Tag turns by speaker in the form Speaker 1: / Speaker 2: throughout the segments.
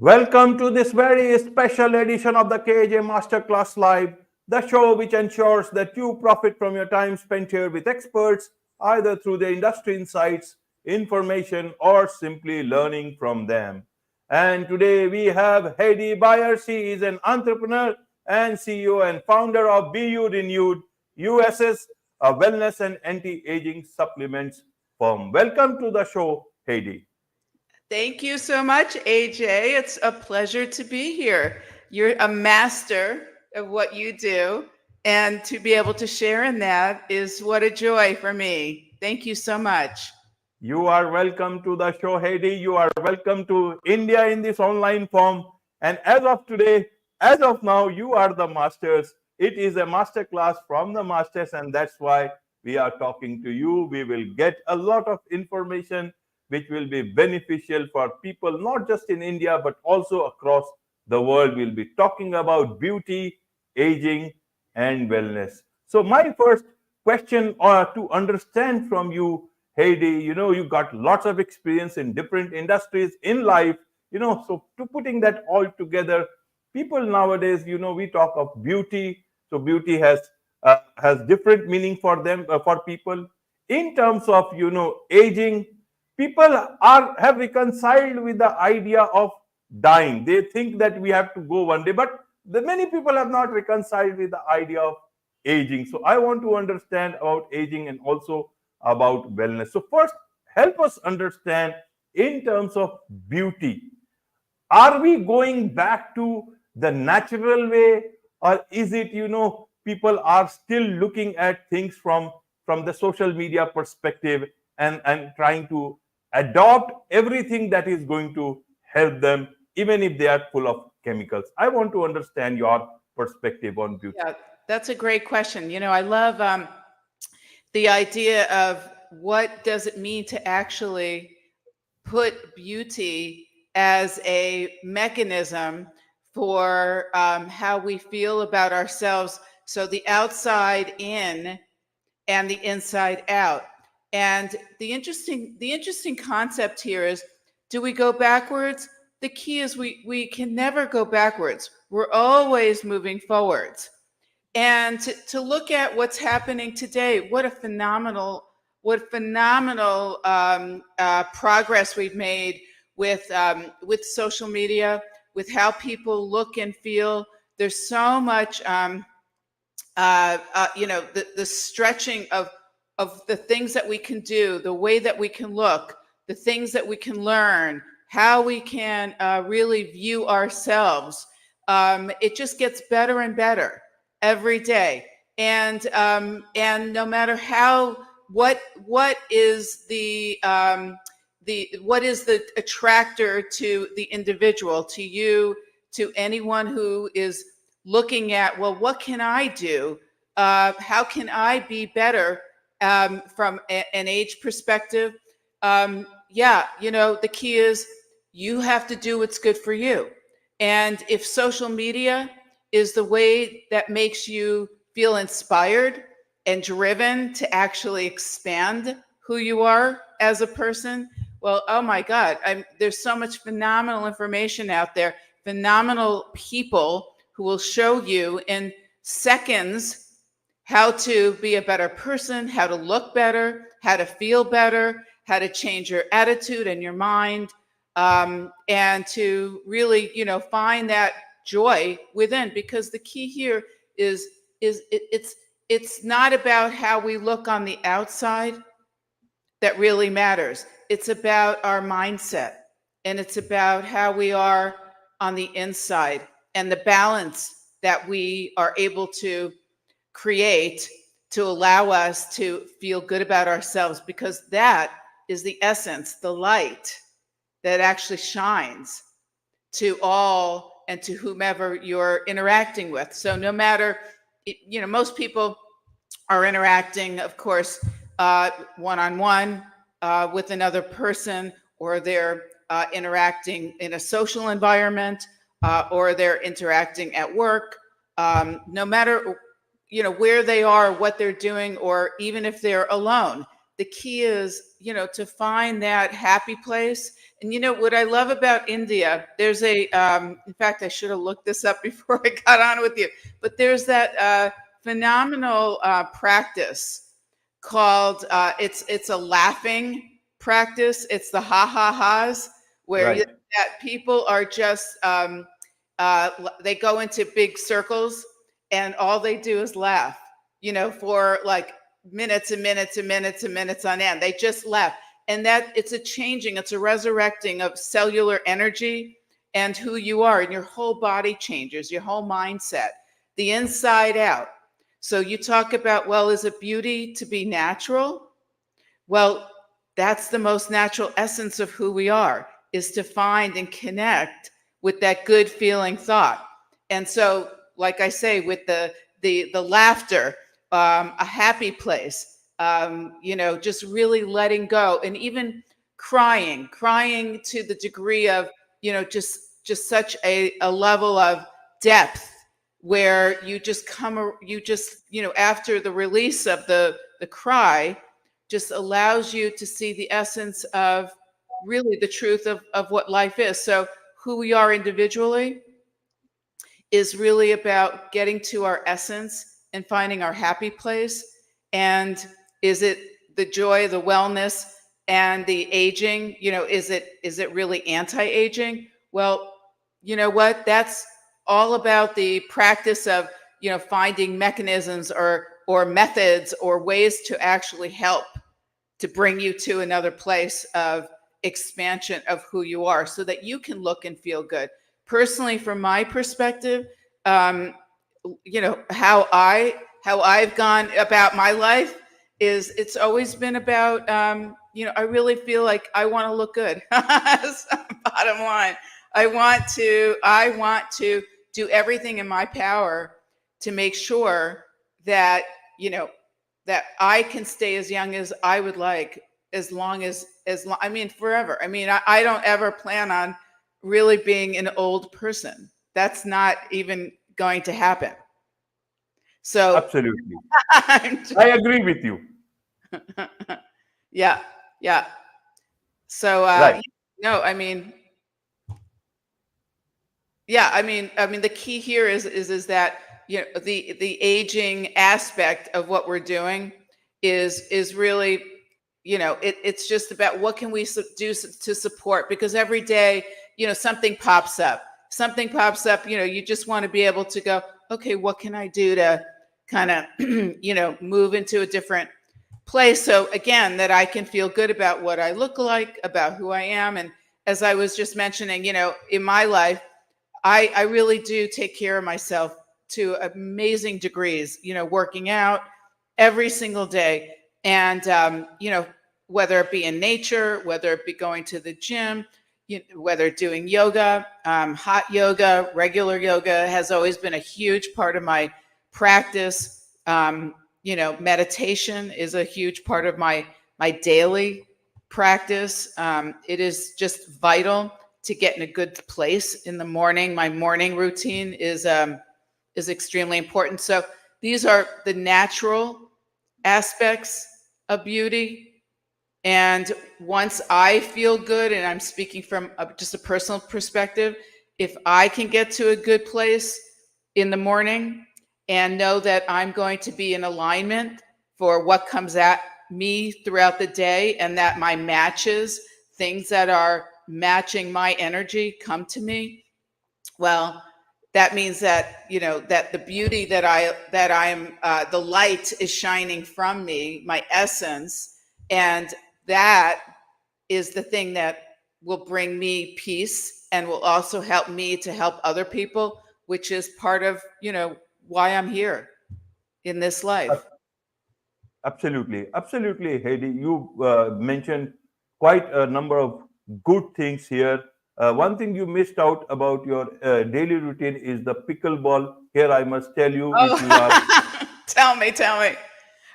Speaker 1: Welcome to this very special edition of the KAJ Masterclass Live, the show which ensures that you profit from your time spent here with experts, either through their industry insights, information, or simply learning from them. And today we have Heidi Beyer. She is an entrepreneur and CEO and founder of BU Renewed USS, a wellness and anti-aging supplements firm. Welcome to the show, Heidi.
Speaker 2: Thank you so much, AJ. It's a pleasure to be here. You're a master of what you do, and to be able to share in that is what a joy for me. Thank you so much.
Speaker 1: You are welcome to the show, Heidi. You are welcome to India in this online form. And as of today, as of now, you are the masters. It is a master class from the masters, and that's why we are talking to you. We will get a lot of information which will be beneficial for people, not just in India, but also across the world. We'll be talking about beauty, aging, and wellness. So, my first question to understand from you, Heidi, you got lots of experience in different industries in life, so to putting that all together, people nowadays, we talk of beauty. So beauty has different meaning for them, for people. In terms of, aging, people have reconciled with the idea of dying. They think that we have to go one day, but many people have not reconciled with the idea of aging. So I want to understand about aging and also about wellness. So first, help us understand in terms of beauty. Are we going back to the natural way, or is it, people are still looking at things from the social media perspective and trying to adopt everything that is going to help them, even if they are full of chemicals? I want to understand your perspective on beauty.
Speaker 2: Yeah, that's a great question. I love the idea of what does it mean to actually put beauty as a mechanism for how we feel about ourselves. So the outside in and the inside out. And the interesting concept here is, do we go backwards? The key is we can never go backwards. We're always moving forwards. And to look at what's happening today, what phenomenal progress we've made with social media, with how people look and feel. There's so much, the stretching of the things that we can do, the way that we can look, the things that we can learn, how we can really view ourselves. It just gets better and better every day. And no matter what is the attractor to the individual, to you, to anyone who is looking at, well, what can I do? How can I be better from an age perspective? The key is you have to do what's good for you. And if social media is the way that makes you feel inspired and driven to actually expand who you are as a person, well, oh my God, there's so much phenomenal information out there, phenomenal people who will show you in seconds how to be a better person, how to look better, how to feel better, how to change your attitude and your mind, and to really, find that joy within. Because the key here is it's not about how we look on the outside that really matters. It's about our mindset, and it's about how we are on the inside and the balance that we are able to create to allow us to feel good about ourselves, because that is the essence, the light that actually shines to all and to whomever you're interacting with. So no matter, most people are interacting, of course, one-on-one with another person, or they're interacting in a social environment, or they're interacting at work. No matter where they are, what they're doing, or even if they're alone, the key is, to find that happy place. And what I love about India, there's in fact, I should have looked this up before I got on with you, but there's that phenomenal practice called, it's a laughing practice. It's the ha ha ha's, where
Speaker 1: Right.
Speaker 2: that people are just, they go into big circles and all they do is laugh, for like minutes and minutes and minutes and minutes on end. They just laugh. And that it's a resurrecting of cellular energy and who you are, and your whole body changes, your whole mindset, the inside out. So you talk about, well, is it beauty to be natural? Well, that's the most natural essence of who we are, is to find and connect with that good feeling thought. And so, like I say, with the laughter, a happy place, just really letting go, and even crying to the degree of, just such a level of depth, where you just, after the release of the cry, just allows you to see the essence of really the truth of what life is. So who we are individually is really about getting to our essence and finding our happy place. And is it the joy, the wellness, and the aging? Is it really anti-aging? Well, you know what? That's all about the practice of, finding mechanisms or methods or ways to actually help to bring you to another place of expansion of who you are, so that you can look and feel good. Personally, from my perspective, um, how I've gone about my life is, it's always been about, I really feel like I want to look good. Bottom line, I want to do everything in my power to make sure that, that I can stay as young as I would like, as long as long, I mean, forever. I mean, I don't ever plan on really being an old person. That's not even going to happen. So
Speaker 1: Absolutely.
Speaker 2: I'm just,
Speaker 1: I agree with you.
Speaker 2: yeah, yeah. So
Speaker 1: Right.
Speaker 2: no, I mean, yeah, I mean, the key here is that, the aging aspect of what we're doing is really, it's just about what can we do to support, because every day, something pops up, you just want to be able to go, okay, what can I do to kind of move into a different place, so again, that I can feel good about what I look like, about who I am. And as I was just mentioning, in my life, I really do take care of myself to amazing degrees, working out every single day. And, whether it be in nature, whether it be going to the gym, whether doing yoga, hot yoga, regular yoga has always been a huge part of my practice. Meditation is a huge part of my daily practice. It is just vital to get in a good place in the morning. My morning routine is extremely important. So these are the natural aspects of beauty. And once I feel good, and I'm speaking from just a personal perspective, if I can get to a good place in the morning and know that I'm going to be in alignment for what comes at me throughout the day, and that my matches, things that are matching my energy, come to me, well, that means that, that the beauty that I'm, the light is shining from me, my essence, and that is the thing that will bring me peace and will also help me to help other people, which is part of, why I'm here in this life.
Speaker 1: Absolutely, absolutely, Heidi. You mentioned quite a number of good things here. One thing you missed out about your daily routine is the pickleball. Here, I must tell you, if you are,
Speaker 2: Oh, tell me.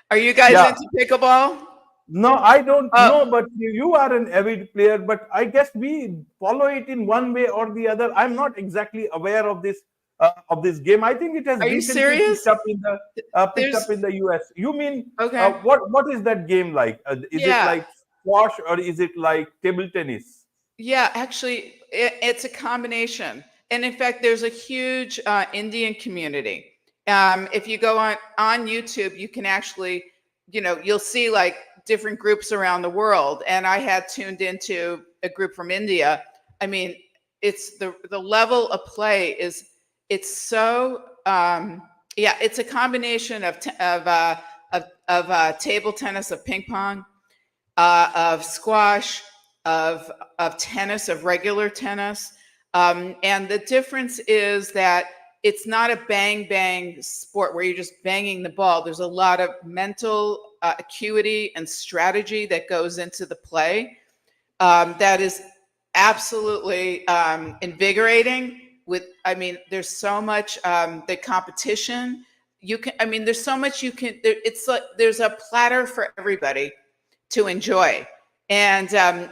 Speaker 2: Are you guys
Speaker 1: yeah,
Speaker 2: into pickleball?
Speaker 1: no, I don't know,
Speaker 2: Oh,
Speaker 1: but you are an avid player. But I guess we follow it in one way or the other. I'm not exactly aware of this of this game. I think it has
Speaker 2: Are you
Speaker 1: recently
Speaker 2: serious?
Speaker 1: picked up
Speaker 2: There's
Speaker 1: in the US. You mean
Speaker 2: okay.
Speaker 1: what is that game like? Is it
Speaker 2: Yeah.
Speaker 1: like squash or is it like table tennis?
Speaker 2: Yeah, actually, it's a combination. And in fact, there's a huge Indian community. If you go on YouTube, you can actually, you'll see like different groups around the world. And I had tuned into a group from India. I mean, it's the level of play is it's so yeah, it's a combination of table tennis, of ping pong, of squash, of tennis, of regular tennis. And the difference is that it's not a bang bang sport where you're just banging the ball. There's a lot of mental acuity and strategy that goes into the play. That is absolutely invigorating. I mean, there's so much the competition. I mean, there's so much you can. It's like there's a platter for everybody to enjoy. And,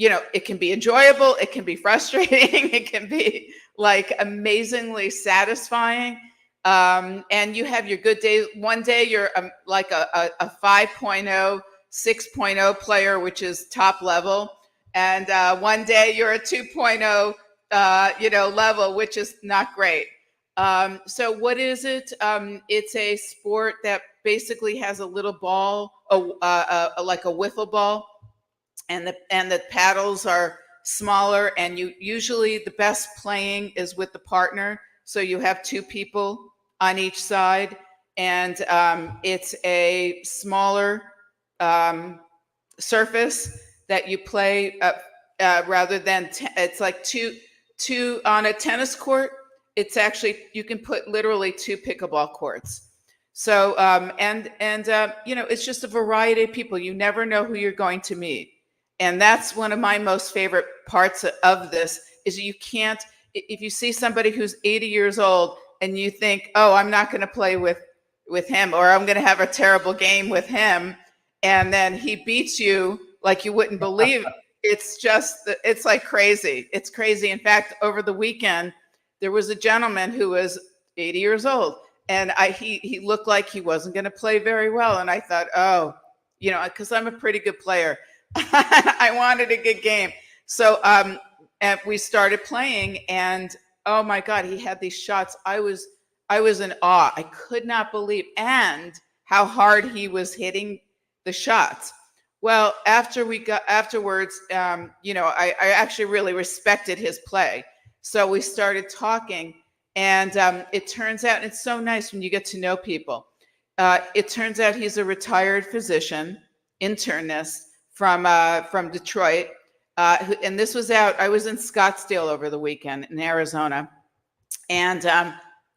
Speaker 2: it can be enjoyable, it can be frustrating, it can be like amazingly satisfying. And you have your good days. One day you're like a 5.0, 6.0 player, which is top level. And one day you're a 2.0, level, which is not great. So what is it? It's a sport that basically has a little ball, like a wiffle ball, and the paddles are smaller. And you usually the best playing is with the partner, so you have two people on each side, and it's a smaller surface that you play rather than it's like two on a tennis court. It's actually you can put literally two pickleball courts. So it's just a variety of people. You never know who you're going to meet, and that's one of my most favorite parts of this. Is you can't, if you see somebody who's 80 years old and you think, oh, I'm not going to play with him, or I'm going to have a terrible game with him, and then he beats you like you wouldn't believe. It's like crazy. It's crazy. In fact, over the weekend, there was a gentleman who was 80 years old, and he looked like he wasn't going to play very well. And I thought, oh, because I'm a pretty good player, I wanted a good game. So and we started playing, and oh my God, he had these shots. I was in awe. I could not believe, and how hard he was hitting the shots. Well, afterwards, I actually really respected his play. So we started talking, and it turns out it's so nice when you get to know people. It turns out he's a retired physician, internist from Detroit, and this was out. I was in Scottsdale over the weekend in Arizona, and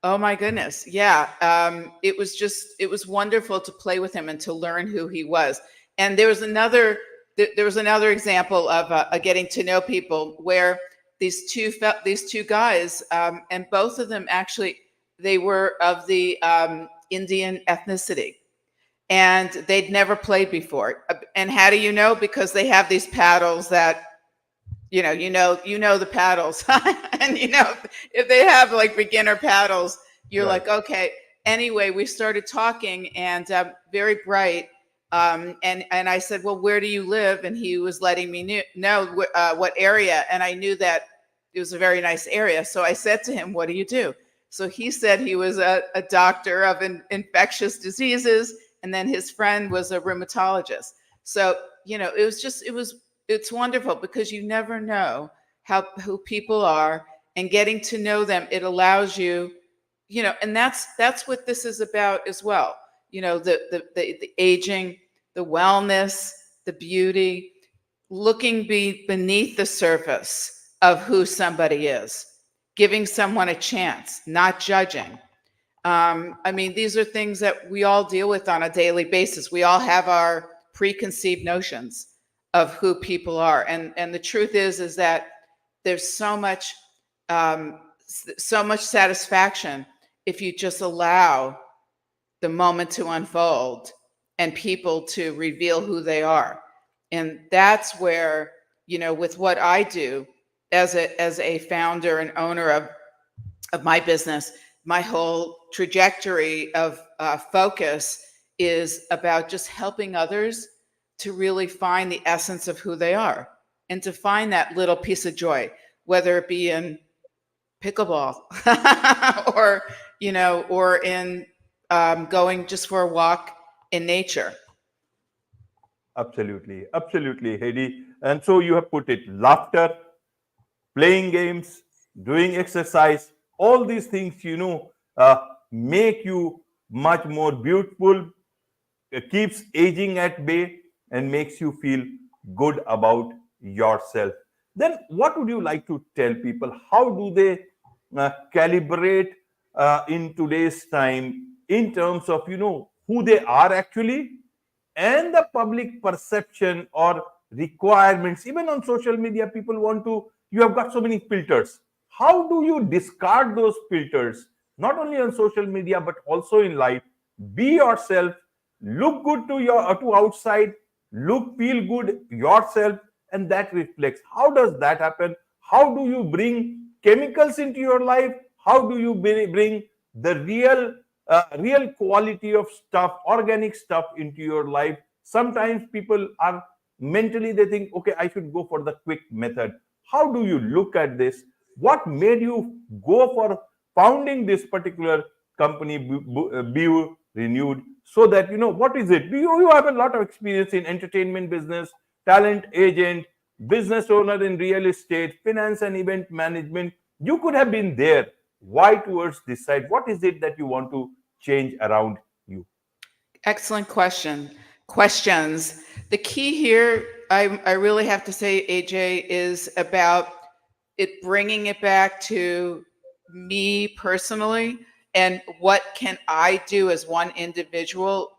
Speaker 2: oh my goodness, yeah, it was wonderful to play with him and to learn who he was. And there was another example of getting to know people where these two guys, and both of them actually, they were of the Indian ethnicity, and they'd never played before. And how do you know? Because they have these paddles that you know the paddles, and if they have like beginner paddles, you're
Speaker 1: Right.
Speaker 2: like, okay. Anyway, we started talking, and very bright. And I said, well, where do you live? And he was letting me know what area. And I knew that it was a very nice area. So I said to him, what do you do? So he said he was a doctor of infectious diseases. And then his friend was a rheumatologist. So, it's wonderful because you never know who people are, and getting to know them, it allows you, and that's what this is about as well. The aging, the wellness, the beauty, looking beneath the surface of who somebody is, giving someone a chance, not judging. I mean, these are things that we all deal with on a daily basis. We all have our preconceived notions of who people are, and the truth is that there's so much satisfaction if you just allow the moment to unfold and people to reveal who they are. And that's where, with what I do as a founder and owner of my business, my whole trajectory of focus is about just helping others to really find the essence of who they are and to find that little piece of joy, whether it be in pickleball or, or in going just for a walk in nature.
Speaker 1: Absolutely, absolutely, Heidi. And so you have put it: laughter, playing games, doing exercise, all these things, make you much more beautiful, keeps aging at bay, and makes you feel good about yourself. Then, what would you like to tell people? How do they calibrate in today's time in terms of who they are actually, and the public perception or requirements? Even on social media, people want to, you have got so many filters. How do you discard those filters, not only on social media but also in life? Be yourself, look good to your to outside, look, feel good yourself, and that reflects. How does that happen? How do you bring chemicals into your life? How do you bring the real quality of stuff, organic stuff into your life? Sometimes people are mentally, they think, okay, I should go for the quick method. How do you look at this? What made you go for founding this particular company, Be Renewed? So that, what is it? You have a lot of experience in entertainment business, talent agent, business owner in real estate, finance and event management. You could have been there. Why towards this side? What is it that you want to change around you?
Speaker 2: Excellent questions. The key here, I really have to say, AJ, is about it bringing it back to me personally, and what can I do as one individual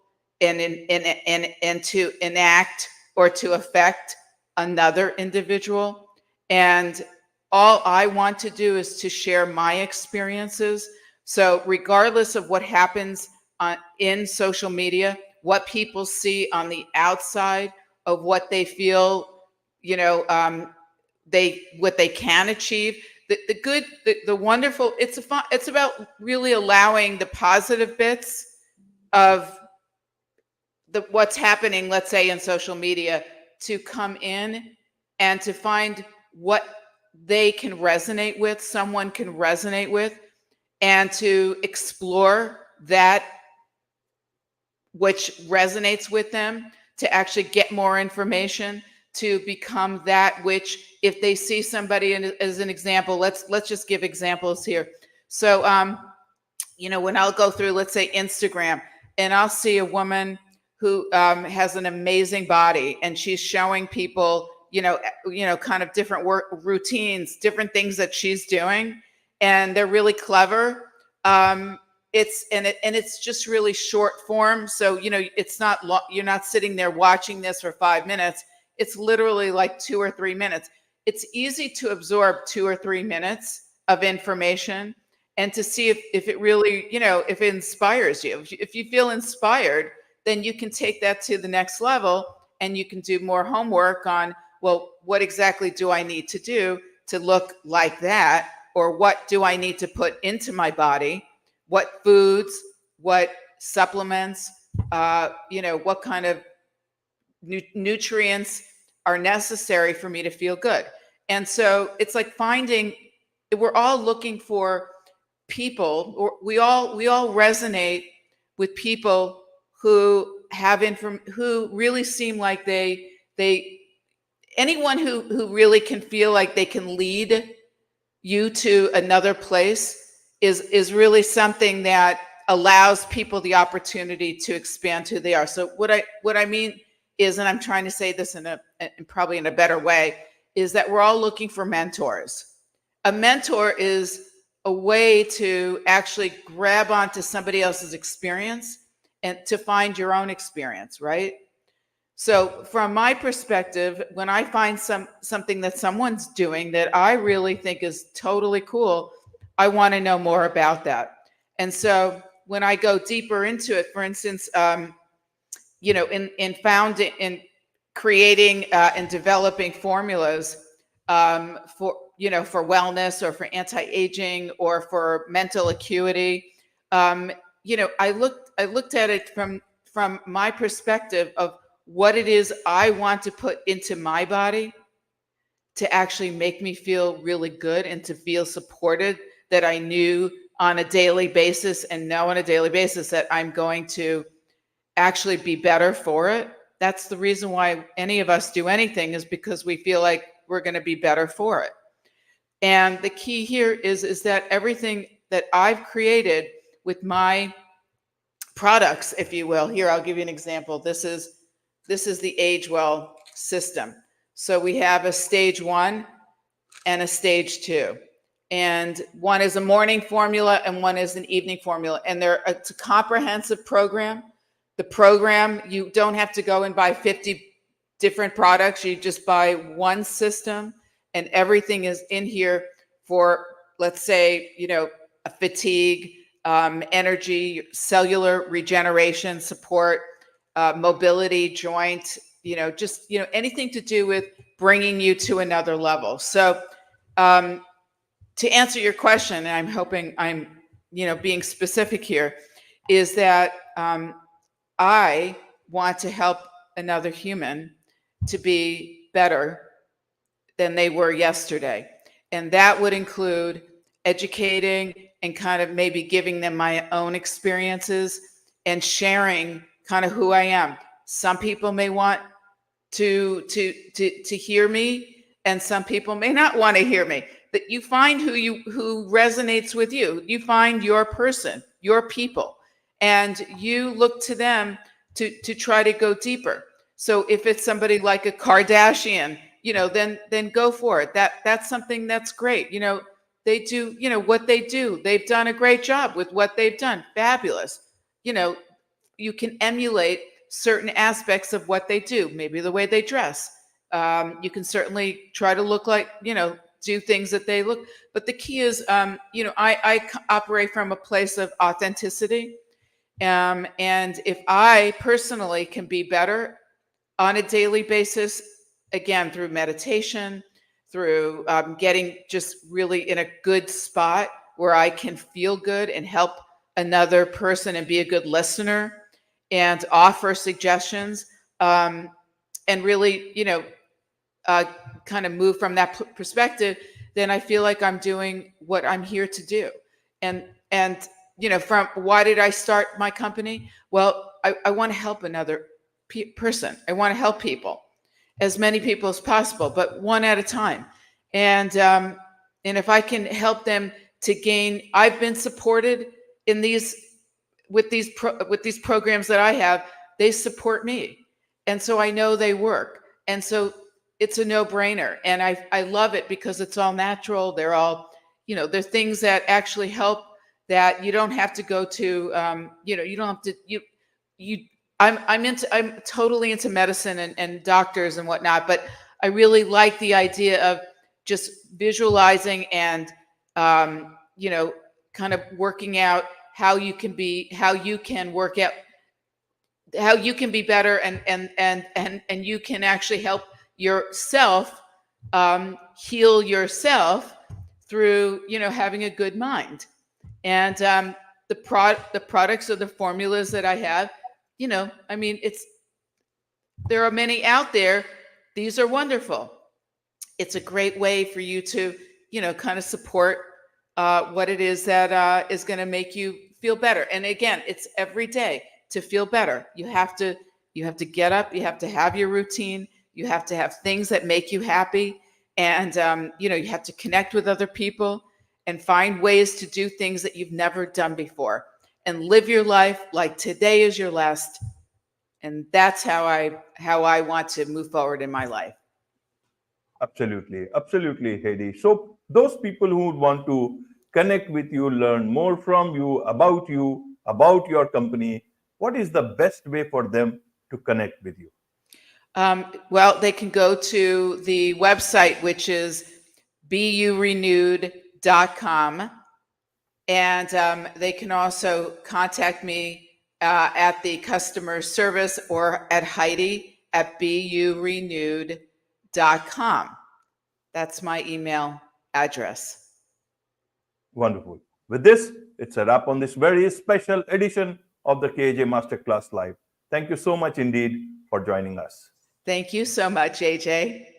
Speaker 2: and to enact or to affect another individual. And all I want to do is to share my experiences. So regardless of what happens in social media, what people see on the outside of what they feel, what they can achieve, the good, the wonderful. It's about really allowing the positive bits of what's happening, let's say in social media, to come in and to find what they can resonate with, someone can resonate with, and to explore that which resonates with them, to actually get more information, to become that which, if they see somebody, and as an example, let's just give examples here. So when I'll go through, let's say, Instagram, and I'll see a woman who has an amazing body, and she's showing people kind of different work routines, different things that she's doing, and they're really clever. It's just really short form. So, it's not you're not sitting there watching this for 5 minutes. It's literally like 2 or 3 minutes. It's easy to absorb 2 or 3 minutes of information and to see if it really, if it inspires you. If you feel inspired, then you can take that to the next level, and you can do more homework on, well, what exactly do I need to do to look like that? Or what do I need to put into my body? What foods, what supplements, what kind of nutrients are necessary for me to feel good. And so it's like we're all looking for people, or we all resonate with people who have who really seem like anyone who really can feel like they can lead you to another place is really something that allows people the opportunity to expand who they are. So what I mean is, and I'm trying to say this in probably in a better way, is that we're all looking for mentors. A mentor is a way to actually grab onto somebody else's experience and to find your own experience, right? So from my perspective, when I find something that someone's doing that I really think is totally cool, I want to know more about that. And so when I go deeper into it, for instance, in creating and developing formulas for wellness or for anti-aging or for mental acuity. I looked at it from my perspective of what it is I want to put into my body to actually make me feel really good and to feel supported, that I knew on a daily basis and know on a daily basis that I'm going to actually be better for it. That's the reason why any of us do anything, is because we feel like we're going to be better for it. And the key here is that everything that I've created with my products, if you will, here, I'll give you an example. This is the Age Well system. So we have a stage 1 and a stage 2. And one is a morning formula and one is an evening formula. And it's a comprehensive program. The program, you don't have to go and buy 50 different products. You just buy one system, and everything is in here for, let's say, a fatigue, energy, cellular regeneration support, mobility, joint, anything to do with bringing you to another level. So to answer your question, and I'm hoping I'm, being specific here, is that I want to help another human to be better than they were yesterday. And that would include educating and kind of maybe giving them my own experiences and sharing kind of who I am. Some people may want to hear me, and some people may not want to hear me. That you find who resonates with you. You find your person, your people, and you look to them to try to go deeper. So if it's somebody like a Kardashian, then go for it. That's something that's great. They do, what they do. They've done a great job with what they've done. Fabulous. You can emulate certain aspects of what they do. Maybe the way they dress. You can certainly try to look like, do things that they look. But the key is, I operate from a place of authenticity. And if I personally can be better on a daily basis, again, through meditation, through getting just really in a good spot where I can feel good and help another person and be a good listener and offer suggestions, and really, kind of move from that perspective, then I feel like I'm doing what I'm here to do. And from why did I start my company? Well, I want to help another person. I want to help people, as many people as possible, but one at a time. And if I can help them to gain, I've been supported in with these programs that I have. They support me, and so I know they work, and so it's a no-brainer. And I love it because it's all natural. They're all, they're things that actually help, that you don't have to go to, you don't have to, I'm totally into medicine and doctors and whatnot, but I really like the idea of just visualizing and, kind of working out how you can be better, and you can actually help yourself heal yourself through, having a good mind. And the products or the formulas that I have, there are many out there. These are wonderful. It's a great way for you to, kind of support what it is that is going to make you feel better. And again, it's every day to feel better. You have to get up. You have to have your routine. You have to have things that make you happy. And, you have to connect with other people and find ways to do things that you've never done before, and live your life like today is your last. And that's how I want to move forward in my life.
Speaker 1: Absolutely. Absolutely, Heidi. So those people who would want to connect with you, learn more from you, about your company, what is the best way for them to connect with you?
Speaker 2: Well, they can go to the website, which is burenewed.com. And they can also contact me at the customer service, or at Heidi at burenewed.com. That's my email address.
Speaker 1: Wonderful. With this, it's a wrap on this very special edition of the KAJ Masterclass Live. Thank you so much indeed for joining us.
Speaker 2: Thank you so much, AJ.